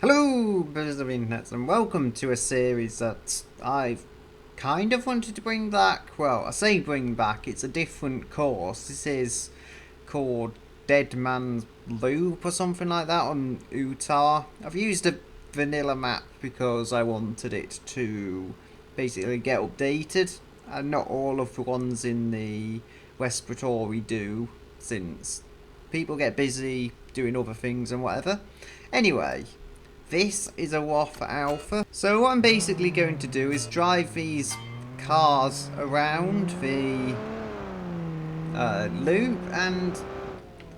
Hello, brothers of internet, and welcome to a series that I've kind of wanted to bring back. Well, I say bring back, it's a different course. This is called Dead Man's Loop or something like that on Utah. I've used a vanilla map because I wanted it to basically get updated, and not all of the ones in the respiratory do, since people get busy doing other things and whatever. Anyway, this is a WAF alpha. So what I'm basically going to do is drive these cars around the loop and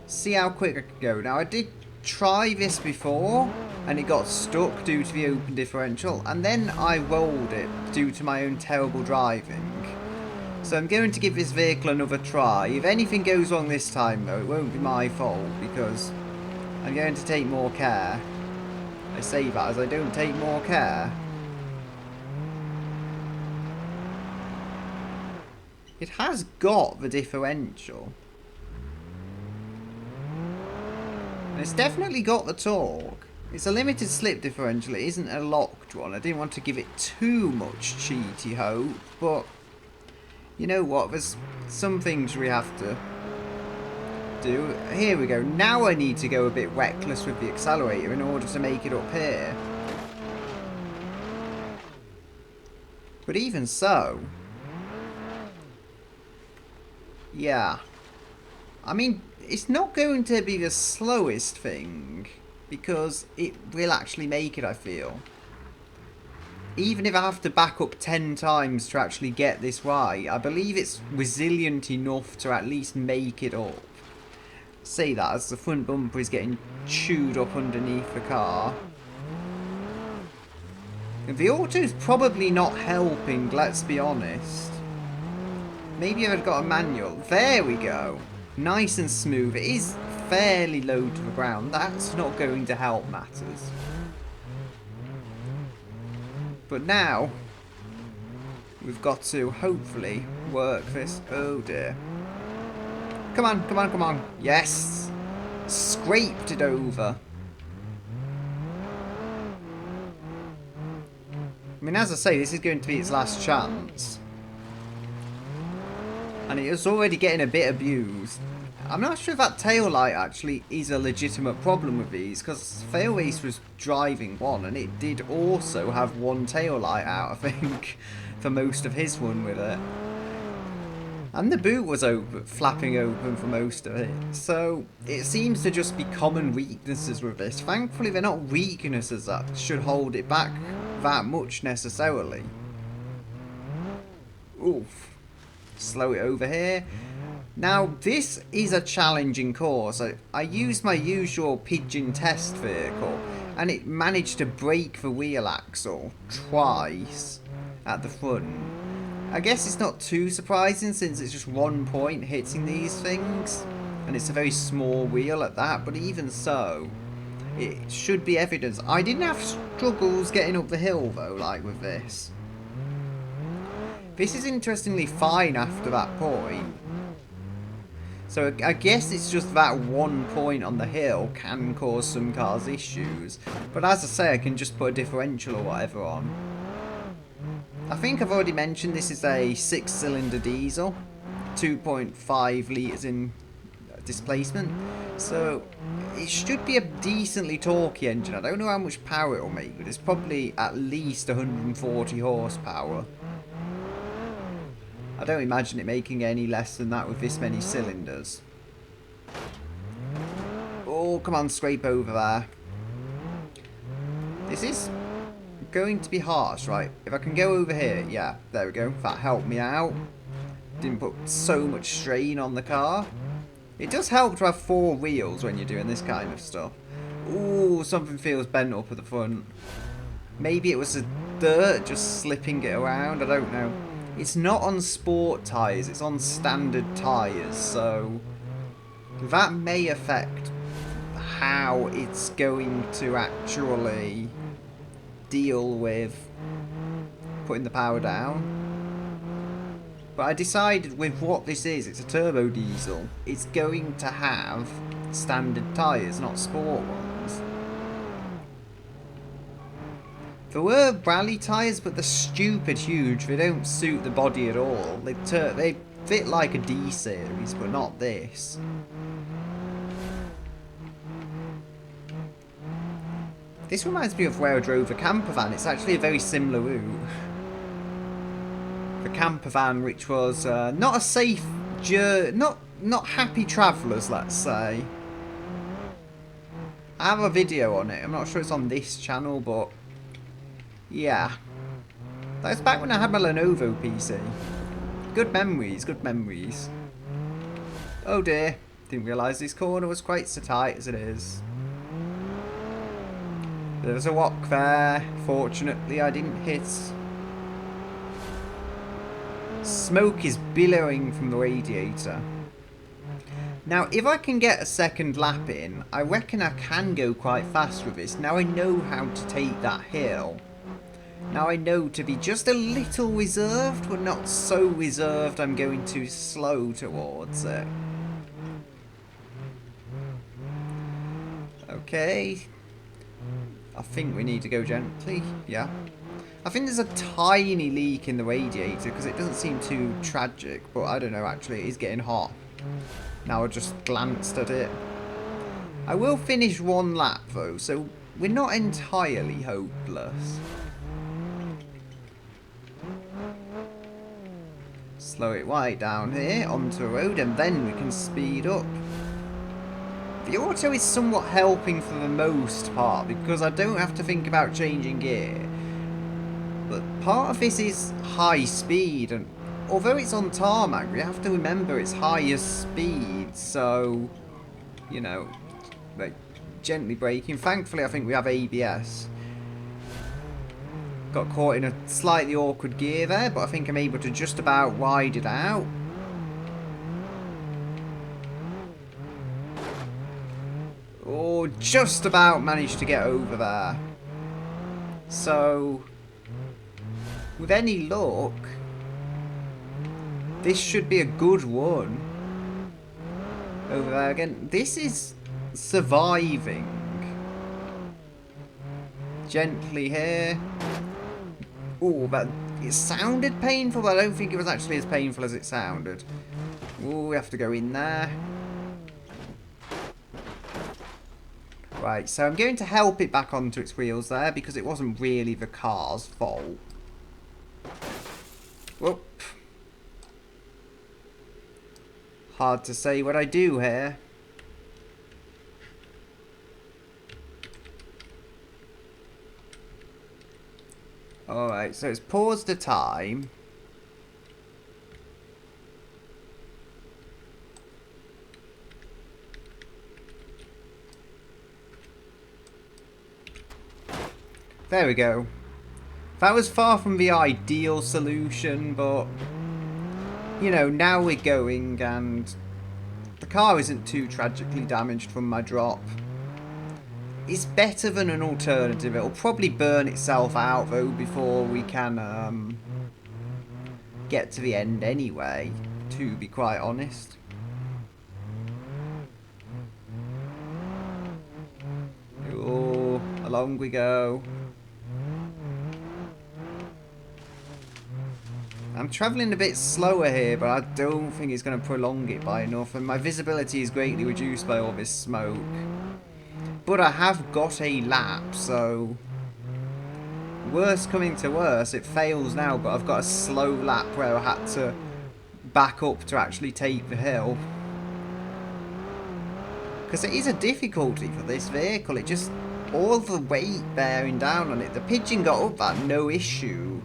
see how quick I can go. Now I did try this before and it got stuck due to the open differential, and then I rolled it due to my own terrible driving. So I'm going to give this vehicle another try. If anything goes wrong this time though, it won't be my fault because I'm going to take more care. I say that as I don't take more care. It has got the differential. And it's definitely got the torque. It's a limited slip differential, it isn't a locked one. I didn't want to give it too much cheaty hope, but you know what, there's some things we have to do. Here we go. Now I need to go a bit reckless with the accelerator in order to make it up here. But even so, yeah, I mean, it's not going to be the slowest thing because it will actually make it, I feel. Even if I have to back up 10 times to actually get this right, I believe it's resilient enough to at least make it up. Say that as the front bumper is getting chewed up underneath the car. The auto's probably not helping, let's be honest. Maybe if I'd got a manual. There we go. Nice and smooth. It is fairly low to the ground. That's not going to help matters. But now, we've got to hopefully work this. Oh dear. Come on, come on, come on. Yes! Scraped it over. I mean, as I say, this is going to be its last chance. And it is already getting a bit abused. I'm not sure if that tail light actually is a legitimate problem with these, because Failways was driving one, and it did also have one tail light out, I think, for most of his run with it. And the boot was open, flapping open for most of it. So it seems to just be common weaknesses with this. Thankfully they're not weaknesses that should hold it back that much necessarily. Oof. Slow it over here. Now this is a challenging course. I used my usual pigeon test vehicle and it managed to break the wheel axle twice at the front. I guess it's not too surprising since it's just 1 point hitting these things, and it's a very small wheel at that, but even so, it should be evidence. I didn't have struggles getting up the hill though, like with this. This is interestingly fine after that point. So I guess it's just that 1 point on the hill can cause some cars issues, but as I say, I can just put a differential or whatever on. I think I've already mentioned this is a 6-cylinder diesel, 2.5 litres in displacement, so it should be a decently torquey engine. I don't know how much power it'll make, but it's probably at least 140 horsepower. I don't imagine it making any less than that with this many cylinders. Oh, come on, scrape over there. This is going to be harsh, right? If I can go over here, yeah, there we go. That helped me out. Didn't put so much strain on the car. It does help to have 4 wheels when you're doing this kind of stuff. Ooh, something feels bent up at the front. Maybe it was the dirt just slipping it around, I don't know. It's not on sport tyres, it's on standard tyres, so that may affect how it's going to actually deal with putting the power down. But I decided with what this is, it's a turbo diesel, it's going to have standard tyres, not sport ones. There were rally tyres, but they're stupid huge. They don't suit the body at all. They fit like a D series, but not this. This reminds me of where I drove a camper van. It's actually a very similar route. The camper van, which was not a safe journey, not happy travellers, let's say. I have a video on it. I'm not sure it's on this channel, but yeah. That was back when I had my Lenovo PC. Good memories, good memories. Oh dear, didn't realise this corner was quite so tight as it is. There was a rock there. Fortunately, I didn't hit. Smoke is billowing from the radiator. Now, if I can get a second lap in, I reckon I can go quite fast with this. Now I know how to take that hill. Now I know to be just a little reserved, but not so reserved I'm going too slow towards it. Okay. I think we need to go gently. Yeah. I think there's a tiny leak in the radiator because it doesn't seem too tragic, but I don't know, actually it is getting hot. Now I just glanced at it. I will finish one lap though, so we're not entirely hopeless. Slow it right down here onto the road and then we can speed up. The auto is somewhat helping for the most part because I don't have to think about changing gear. But part of this is high speed, and although it's on tarmac, we have to remember it's higher speed, so, you know, like, gently braking. Thankfully, I think we have ABS. Got caught in a slightly awkward gear there, but I think I'm able to just about ride it out. Oh, just about managed to get over there. So, with any luck, this should be a good one. Over there again. This is surviving. Gently here. Oh, but it sounded painful, but I don't think it was actually as painful as it sounded. Oh, we have to go in there. Right, so I'm going to help it back onto its wheels there because it wasn't really the car's fault. Whoop. Hard to say what I do here. Alright, so it's paused the time. There we go. That was far from the ideal solution, but, you know, now we're going and the car isn't too tragically damaged from my drop. It's better than an alternative. It'll probably burn itself out, though, before we can get to the end anyway, to be quite honest. Oh, along we go. I'm travelling a bit slower here, but I don't think it's going to prolong it by enough, and my visibility is greatly reduced by all this smoke. But I have got a lap, so worst coming to worst, it fails now, but I've got a slow lap where I had to back up to actually take the hill. Because it is a difficulty for this vehicle, it just, all the weight bearing down on it. The Pigeon got up that, no issue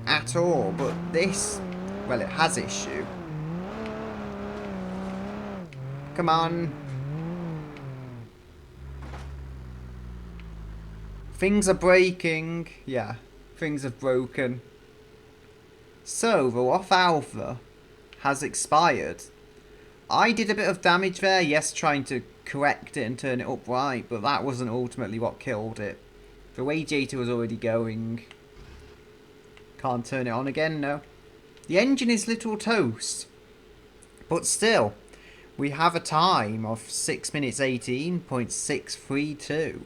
at all, but this, well, it has issue. Come on. Things are breaking. Yeah, things have broken. So, the off alpha has expired. I did a bit of damage there, yes, trying to correct it and turn it upright, but that wasn't ultimately what killed it. The radiator was already going. Can't turn it on again, no. The engine is little toast. But still, we have a time of 6 minutes 18.632.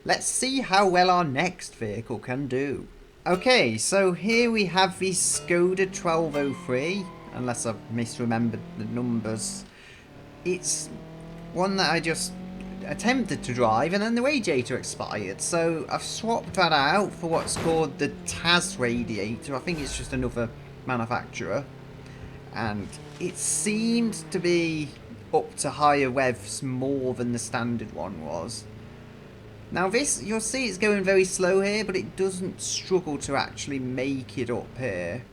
Let's see how well our next vehicle can do. Okay, so here we have the Skoda 1203, unless I've misremembered the numbers. It's one that I just attempted to drive and then the radiator expired, so I've swapped that out for what's called the TAS radiator. I think it's just another manufacturer, and it seemed to be up to higher revs more than the standard one was. Now this, you'll see it's going very slow here, but it doesn't struggle to actually make it up here.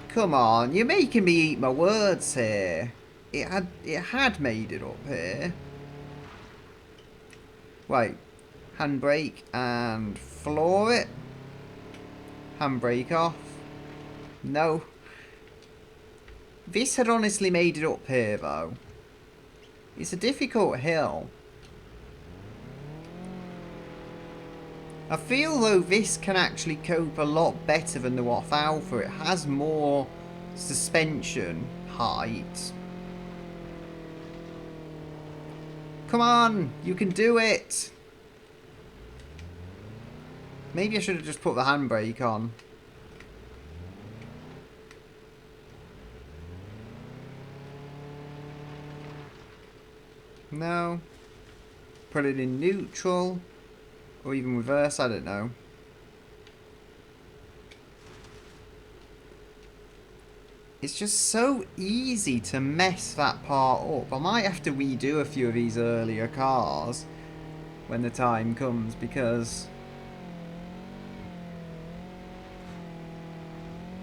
Come on, you're making me eat my words here. It had made it up here. Right, handbrake and floor it. Handbrake off. No. This had honestly made it up here though. It's a difficult hill. I feel though this can actually cope a lot better than the WAF Alpha. It has more suspension height. Come on, you can do it. Maybe I should have just put the handbrake on. No. Put it in neutral. Or even reverse, I don't know. It's just so easy to mess that part up. I might have to redo a few of these earlier cars when the time comes, because...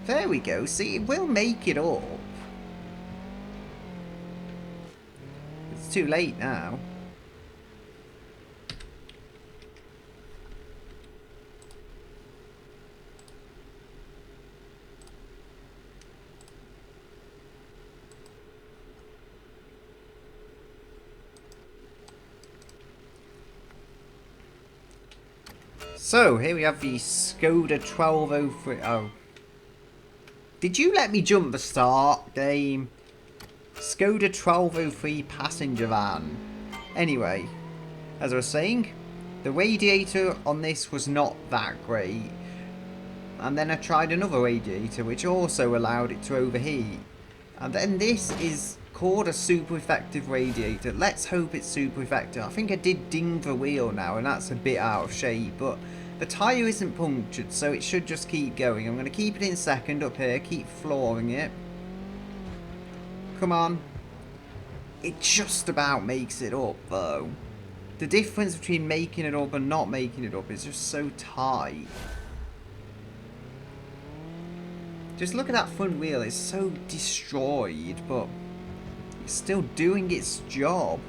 There we go, see, it will make it up. It's too late now. So, here we have the Skoda 1203. Oh. Did you let me jump the start, game? Skoda 1203 passenger van. Anyway, as I was saying, the radiator on this was not that great. And then I tried another radiator, which also allowed it to overheat. And then this is called a super effective radiator. Let's hope it's super effective. I think I did ding the wheel now, and that's a bit out of shape, but the tyre isn't punctured, so it should just keep going. I'm going to keep it in second up here, keep flooring it. Come on. It just about makes it up, though. The difference between making it up and not making it up is just so tight. Just look at that front wheel, it's so destroyed, but it's still doing its job.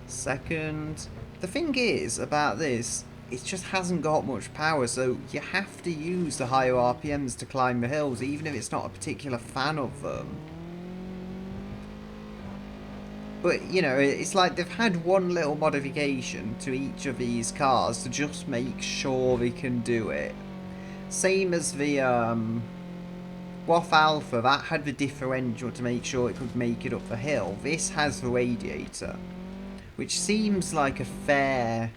Second. The thing is about this, it just hasn't got much power, so you have to use the higher RPMs to climb the hills, even if it's not a particular fan of them. But, you know, it's like they've had one little modification to each of these cars to just make sure they can do it. Same as the WAF Alpha, that had the differential to make sure it could make it up the hill. This has the radiator, which seems like a fair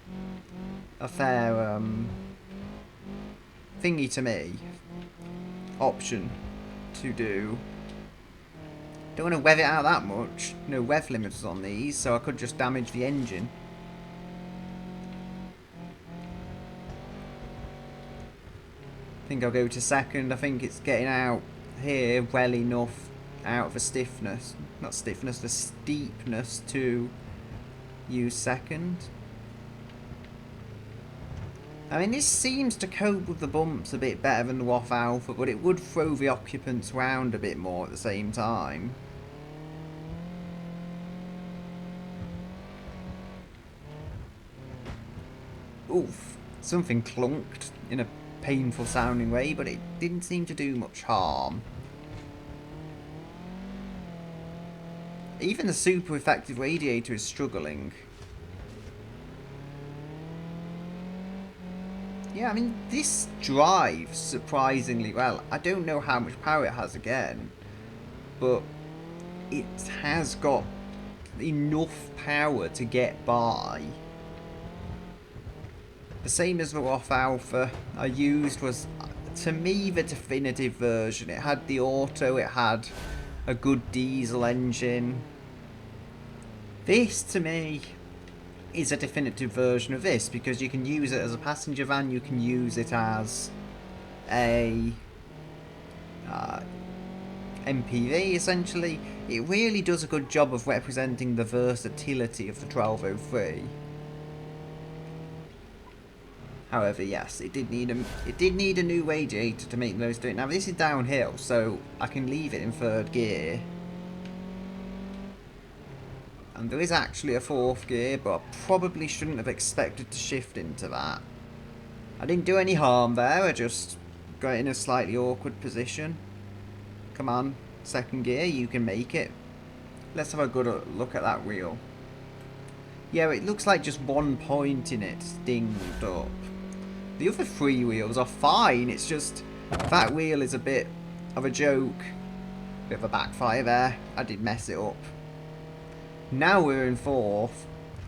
thingy to me. Option to do. Don't want to rev it out that much. No rev limiters on these, so I could just damage the engine. I think I'll go to second. I think it's getting out here well enough out of the stiffness. Not stiffness, the steepness to use second. I mean, this seems to cope with the bumps a bit better than the WAF Alpha, but it would throw the occupants round a bit more at the same time. Oof, something clunked in a painful sounding way, but it didn't seem to do much harm. Even the super effective radiator is struggling. Yeah, I mean, this drives surprisingly well. I don't know how much power it has again. but it has got enough power to get by. The same as the Roth Alpha I used was, to me, the definitive version. It had the auto, it had a good diesel engine. This, to me, is a definitive version of this, because you can use it as a passenger van, you can use it as a MPV, essentially. It really does a good job of representing the versatility of the 1203. However, yes, it did need a new radiator to make the most of it. Now this is downhill, so I can leave it in third gear. And there is actually a fourth gear, but I probably shouldn't have expected to shift into that. I didn't do any harm there, I just got in a slightly awkward position. Come on, second gear, you can make it. Let's have a good look at that wheel. Yeah, it looks like just one point in it's dinged up. The other three wheels are fine, it's just that wheel is a bit of a joke. Bit of a backfire there, I did mess it up. Now we're in fourth.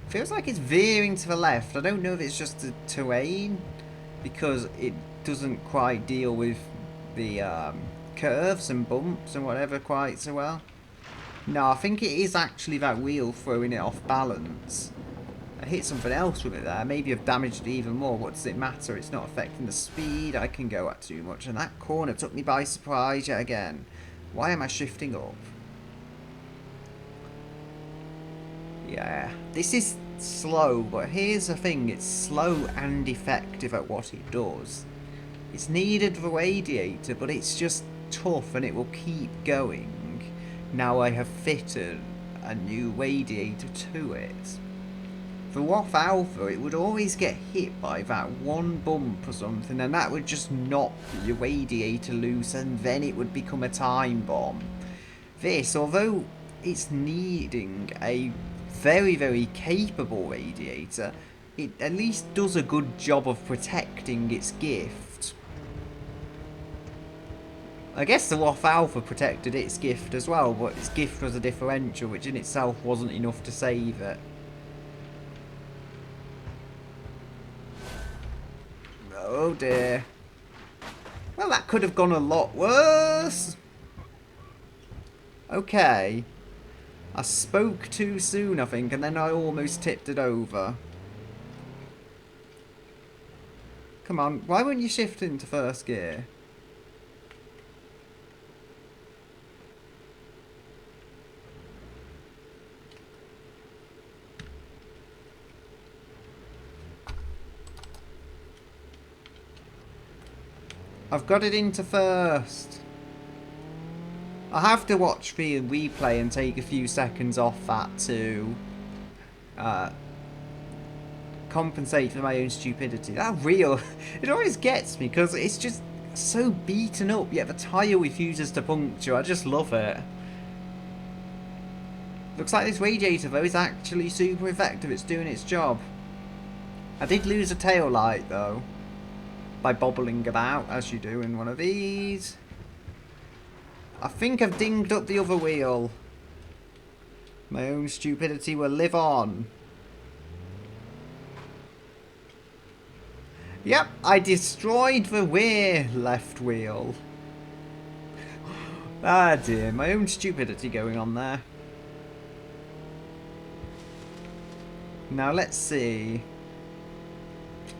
Feels like it's veering to the left. I don't know if it's just the terrain, because it doesn't quite deal with the curves and bumps and whatever quite so well. No, I think it is actually that wheel throwing it off balance. I hit something else with it there. Maybe I've damaged it even more. What does it matter? It's not affecting the speed I can go at too much. And that corner took me by surprise yet again. Why am I shifting up? Yeah, this is slow, but here's the thing. It's slow and effective at what it does. It's needed the radiator, but it's just tough and it will keep going. Now I have fitted a new radiator to it. The Roth Alpha, it would always get hit by that one bump or something, and that would just knock your radiator loose, and then it would become a time bomb. This, although it's needing a very, very capable radiator, it at least does a good job of protecting its gift. I guess the Roth Alpha protected its gift as well, but its gift was a differential, which in itself wasn't enough to save it. Oh dear. Well, that could have gone a lot worse. Okay. I spoke too soon, I think, and then I almost tipped it over. Come on, why won't you shift into first gear? I've got it into first. I have to watch the replay and take a few seconds off that to compensate for my own stupidity. That reel, it always gets me because it's just so beaten up, yet the tyre refuses to puncture. I just love it. Looks like this radiator though is actually super effective. It's doing its job. I did lose a tail light though, by bobbling about as you do in one of these. I think I've dinged up the other wheel. My own stupidity will live on. Yep, I destroyed the rear left wheel. Ah dear, my own stupidity going on there. Now let's see.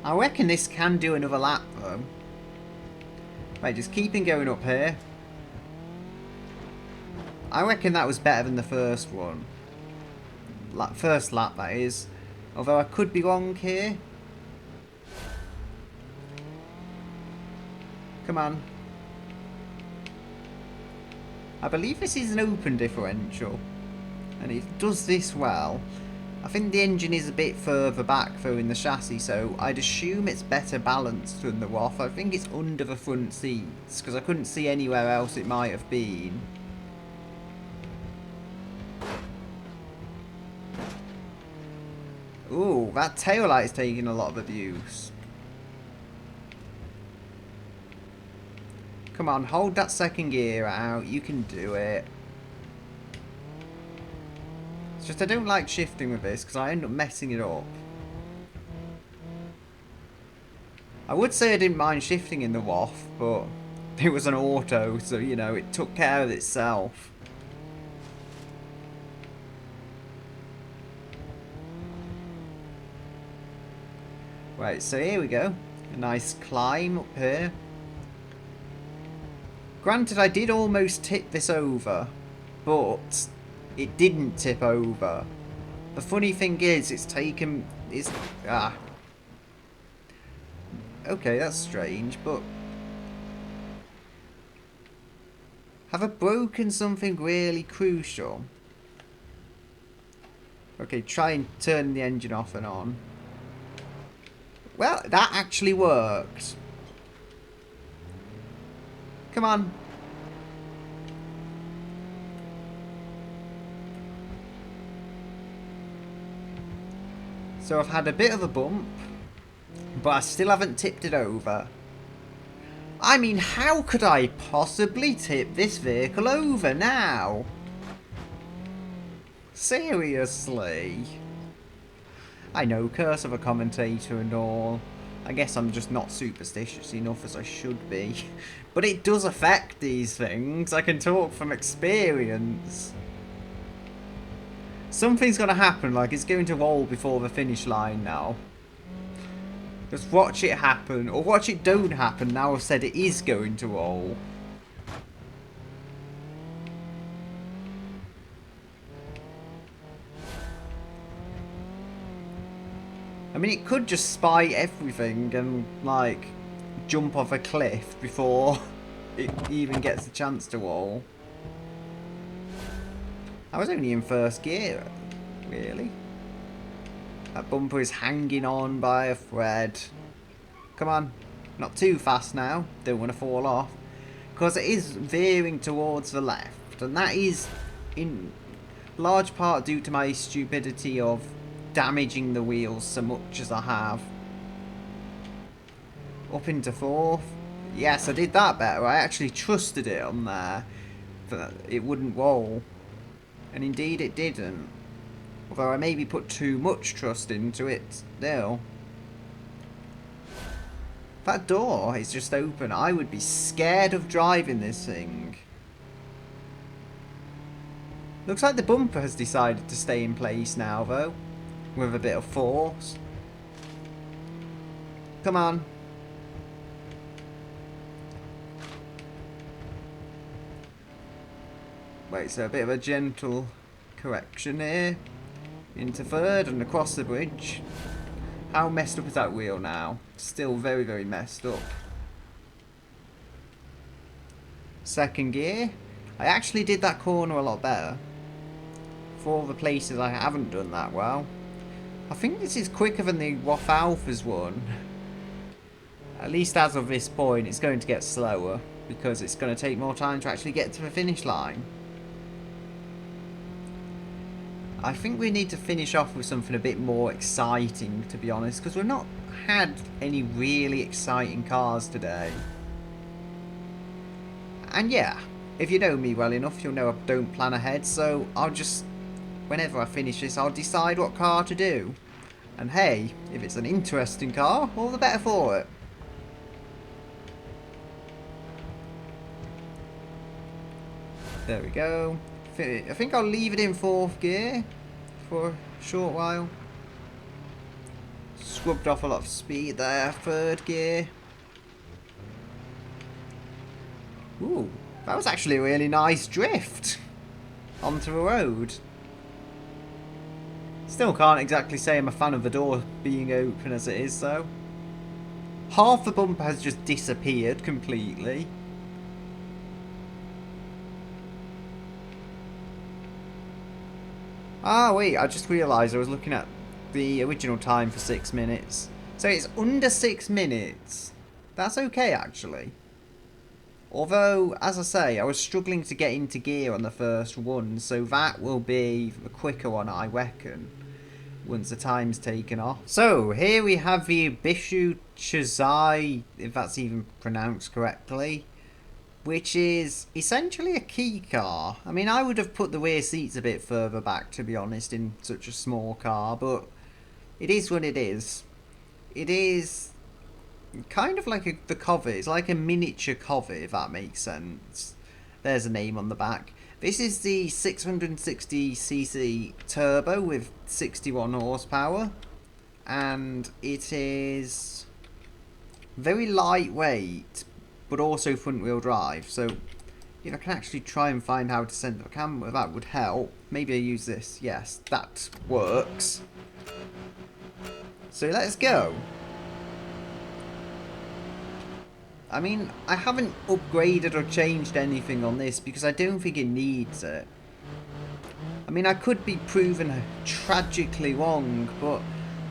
I reckon this can do another lap though. Right, just keeping going up here. I reckon that was better than the first one. First lap, that is. Although I could be wrong here. Come on. I believe this is an open differential. And it does this well. I think the engine is a bit further back though in the chassis, so I'd assume it's better balanced than the Roth. I think it's under the front seats, because I couldn't see anywhere else it might have been. Ooh, that taillight is taking a lot of abuse. Come on, hold that second gear out. You can do it. It's just I don't like shifting with this because I end up messing it up. I would say I didn't mind shifting in the WOF, but it was an auto, so, you know, it took care of itself. Right, so here we go. A nice climb up here. Granted, I did almost tip this over, but it didn't tip over. The funny thing is, it's taken... Okay, that's strange, but... Have I broken something really crucial? Okay, try and turn the engine off and on. Well, that actually worked. Come on. So I've had a bit of a bump, but I still haven't tipped it over. I mean, how could I possibly tip this vehicle over now? Seriously? I know, curse of a commentator and all. I guess I'm just not superstitious enough as I should be. But it does affect these things. I can talk from experience. Something's going to happen, like it's going to roll before the finish line now. Just watch it happen, or watch it don't happen now I've said it is going to roll. I mean, it could just spy everything and, like, jump off a cliff before it even gets a chance to roll. I was only in first gear, really. That bumper is hanging on by a thread. Come on, not too fast now. Don't want to fall off. Because it is veering towards the left. And that is in large part due to my stupidity of damaging the wheels so much as I have. Up into fourth. Yes, I did that better. I actually trusted it on there that it wouldn't roll. And indeed it didn't. Although I maybe put too much trust into it still. That door is just open. I would be scared of driving this thing. Looks like the bumper has decided to stay in place now though. With a bit of force. Come on. Wait, so a bit of a gentle correction here. Into third and across the bridge. How messed up is that wheel now? Still very, very messed up. Second gear. I actually did that corner a lot better. For all the places I haven't done that well. I think this is quicker than the WOF Alpha's one. At least as of this point, it's going to get slower. Because it's going to take more time to actually get to the finish line. I think we need to finish off with something a bit more exciting, to be honest, because we've not had any really exciting cars today. And yeah, if you know me well enough, you'll know I don't plan ahead, so I'll just, whenever I finish this, I'll decide what car to do. And hey, if it's an interesting car, all the better for it. There we go. I think I'll leave it in fourth gear for a short while. Scrubbed off a lot of speed there. Third gear. Ooh, that was actually a really nice drift onto a road. Still can't exactly say I'm a fan of the door being open as it is though. Half the bumper has just disappeared completely. Ah, wait, I just realised I was looking at the original time for 6 minutes. So it's under 6 minutes. That's okay, actually. Although, as I say, I was struggling to get into gear on the first one, so that will be a quicker one, I reckon, once the time's taken off. So, here we have the Bishu Chazai, if that's even pronounced correctly. which is essentially a key car. I mean, I would have put the rear seats a bit further back, to be honest, in such a small car, but it is what it is. It is kind of like the Covet. It's like a miniature Covet, if that makes sense. There's a name on the back. This is the 660cc turbo with 61 horsepower, and it is very lightweight, but also front-wheel drive. So if I can actually try and find how to center the camera, that would help. Maybe I use this. Yes, that works. So let's go. I mean, I haven't upgraded or changed anything on this because I don't think it needs it. I mean, I could be proven tragically wrong, but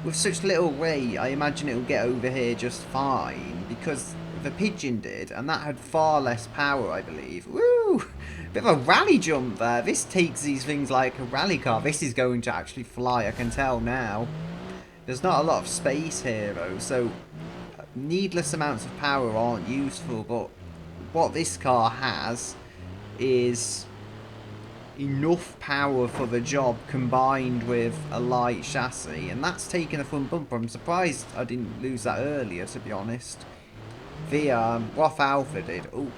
with such little weight, I imagine it'll get over here just fine, because the Pigeon did, and that had far less power, I believe. Woo! Bit of a rally jump there. This takes these things like a rally car. This is going to actually fly, I can tell now. There's not a lot of space here, though, so needless amounts of power aren't useful, but what this car has is enough power for the job combined with a light chassis, and that's taking a front bumper. I'm surprised I didn't lose that earlier, to be honest. The Roth Alpha did. Ooh.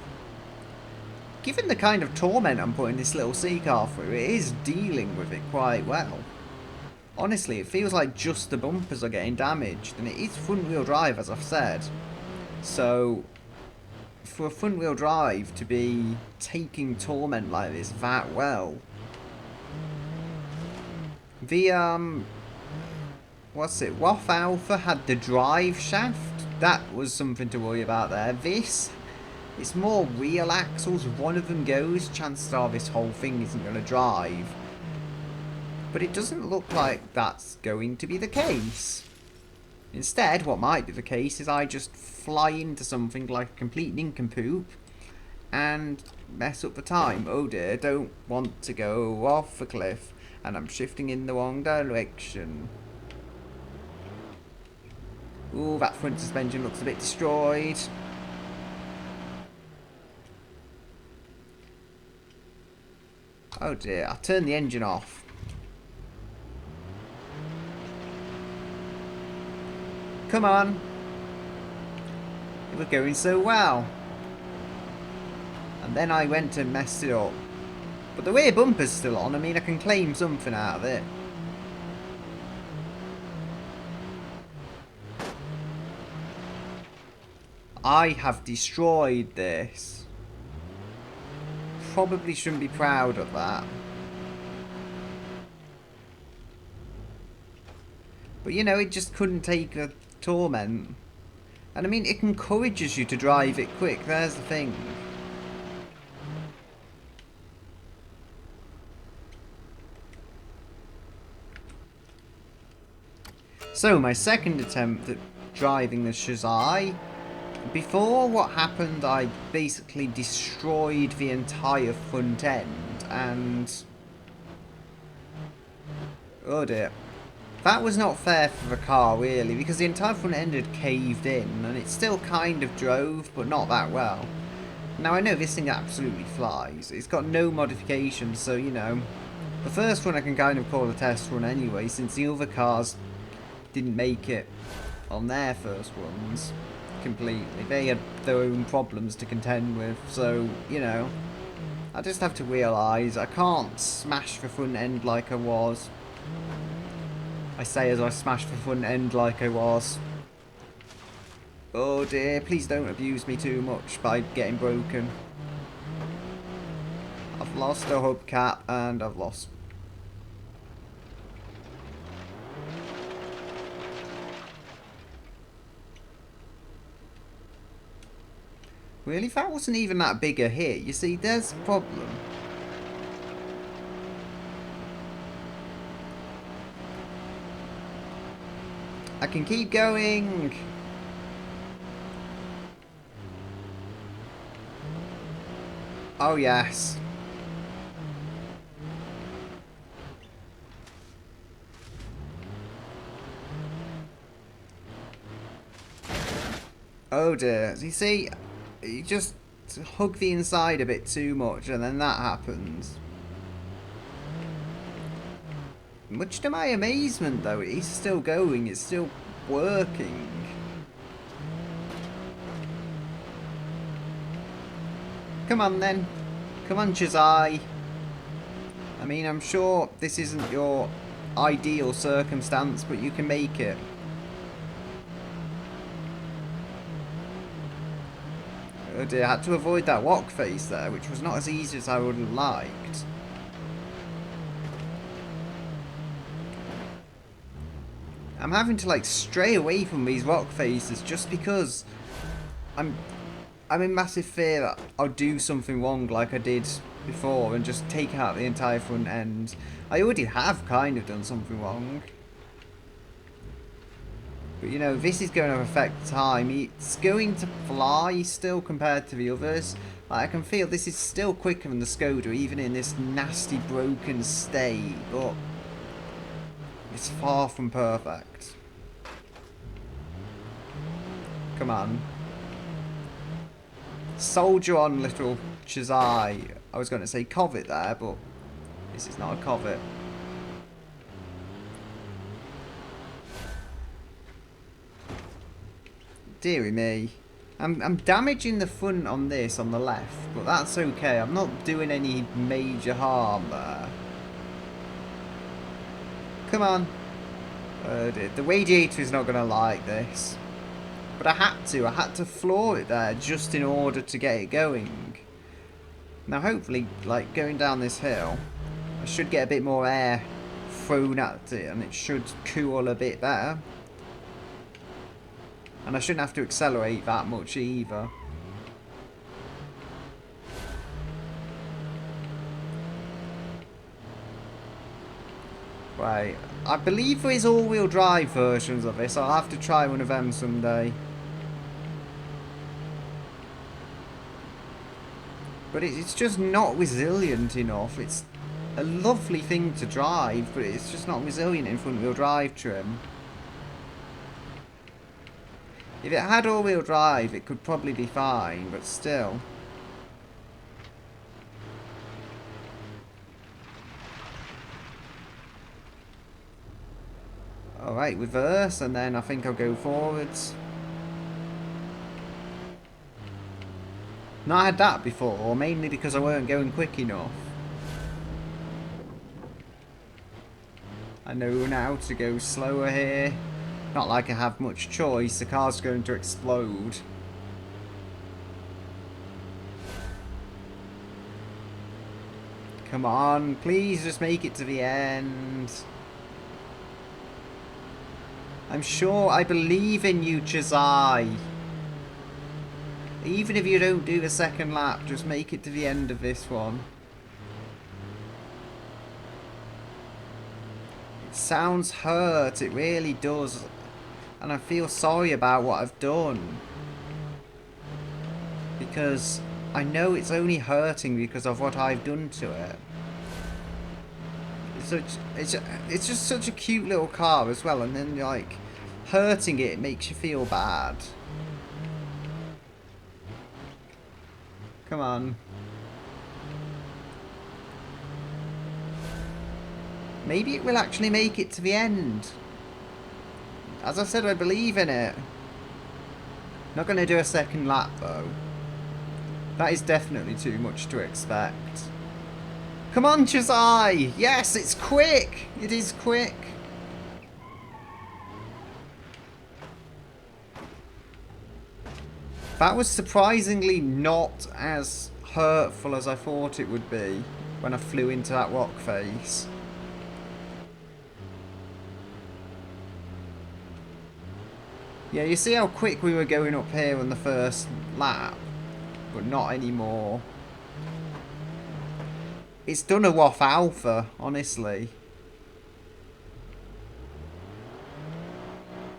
Given the kind of torment I'm putting this little C car through, it is dealing with it quite well. Honestly, it feels like just the bumpers are getting damaged, and it is front-wheel drive, as I've said. So, for a front-wheel drive to be taking torment like this that well, the what's it? Roth Alpha had the drive shaft. That was something to worry about there. This, it's more real axles. If one of them goes, chances are this whole thing isn't going to drive. But it doesn't look like that's going to be the case. Instead, what might be the case is I just fly into something like a complete nincompoop and mess up the time. Oh dear, don't want to go off a cliff, and I'm shifting in the wrong direction. Ooh, that front suspension looks a bit destroyed. Oh dear, I'll turn the engine off. Come on. It was going so well. And then I went and messed it up. But the rear bumper's still on. I mean, I can claim something out of it. I have destroyed this. Probably shouldn't be proud of that. But you know, it just couldn't take the torment. And I mean, it encourages you to drive it quick. There's the thing. So, my second attempt at driving the Shazai. Before what happened, I basically destroyed the entire front end, and oh dear. That was not fair for the car, really, because the entire front end had caved in, and it still kind of drove, but not that well. Now, I know this thing absolutely flies. It's got no modifications, so, you know, the first one I can kind of call a test run anyway, since the other cars didn't make it on their first runs completely. They had their own problems to contend with, so, you know, I just have to realise I can't smash the front end like I was. I say as I smashed the front end like I was. Oh dear, please don't abuse me too much by getting broken. I've lost a hubcap and I've lost. Really, that wasn't even that big a hit. You see, there's a problem. I can keep going. Oh, yes. Oh, dear. You see, you just to hug the inside a bit too much, and then that happens. Much to my amazement, though, it's still going. It's still working. Come on, then. Come on, Chazai. I mean, I'm sure this isn't your ideal circumstance, but you can make it. Oh dear, I had to avoid that walk face there, which was not as easy as I would have liked. I'm having to, like, stray away from these rock faces just because I'm in massive fear that I'll do something wrong like I did before and just take out the entire front end. I already have kind of done something wrong. But, you know, this is going to affect time. It's going to fly still compared to the others. Like, I can feel this is still quicker than the Skoda, even in this nasty broken state. But it's far from perfect. Come on. Soldier on, little Chazai. I was going to say Covet there, but this is not a Covet. Deary me. I'm damaging the front on this on the left, but that's okay. I'm not doing any major harm there. Come on. The radiator is not going to like this. But I had to floor it there just in order to get it going. Now hopefully, like, going down this hill, I should get a bit more air thrown at it and it should cool a bit better. And I shouldn't have to accelerate that much either. Right, I believe there is all-wheel drive versions of this. I'll have to try one of them someday. But it's just not resilient enough. It's a lovely thing to drive, but it's just not resilient in front-wheel drive trim. If it had all-wheel drive, it could probably be fine, but still. Alright, reverse, and then I think I'll go forwards. Not had that before, mainly because I weren't going quick enough. I know now to go slower here. Not like I have much choice, the car's going to explode. Come on, please just make it to the end. I'm sure, I believe in you, Chazai. Even if you don't do the second lap, just make it to the end of this one. It sounds hurt, it really does. And I feel sorry about what I've done. Because I know it's only hurting because of what I've done to it. It's just such a cute little car as well, and then, like, hurting it makes you feel bad. Come on. Maybe it will actually make it to the end. As I said, I believe in it. Not going to do a second lap, though. That is definitely too much to expect. Come on, Chazai! Yes, it's quick! It is quick. That was surprisingly not as hurtful as I thought it would be when I flew into that rock face. Yeah, you see how quick we were going up here on the first lap, but not anymore. It's done a WOF Alpha, honestly.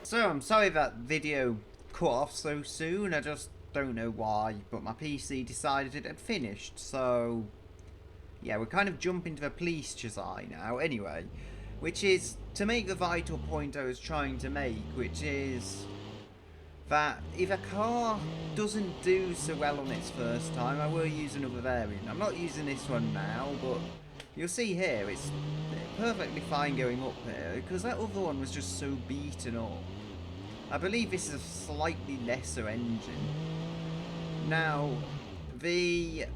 So, I'm sorry that video cut off so soon. I just don't know why, but my PC decided it had finished, so yeah, we're kind of jumping to the police Chazai now, anyway, which is to make the vital point I was trying to make, which is that if a car doesn't do so well on its first time, I will use another variant. I'm not using this one now, but you'll see here it's perfectly fine going up here because that other one was just so beaten up. I believe this is a slightly lesser engine. Now, the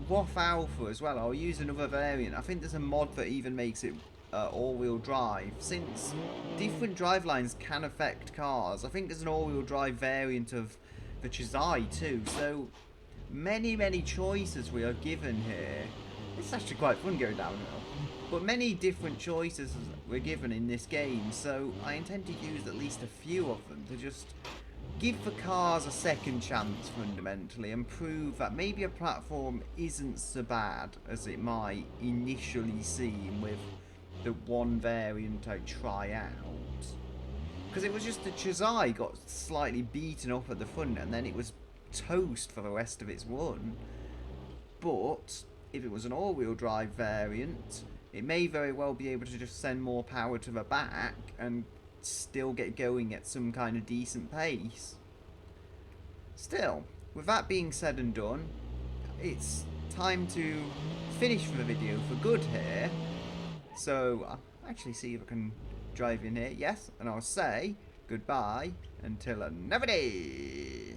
WAF Alpha as well, I'll use another variant. I think there's a mod that even makes it all-wheel drive. Since different drivelines can affect cars, I think there's an all-wheel drive variant of the Chizai too. So many choices we are given here. It's actually quite fun going downhill. But many different choices we're given in this game, so I intend to use at least a few of them to just give the cars a second chance fundamentally and prove that maybe a platform isn't so bad as it might initially seem with the one variant I try out. Because it was just the Chizai got slightly beaten up at the front and then it was toast for the rest of its run. But if it was an all-wheel drive variant, it may very well be able to just send more power to the back and still get going at some kind of decent pace. Still, with that being said and done, it's time to finish the video for good here. So, I'll actually see if I can drive in here. Yes, and I'll say goodbye until another day.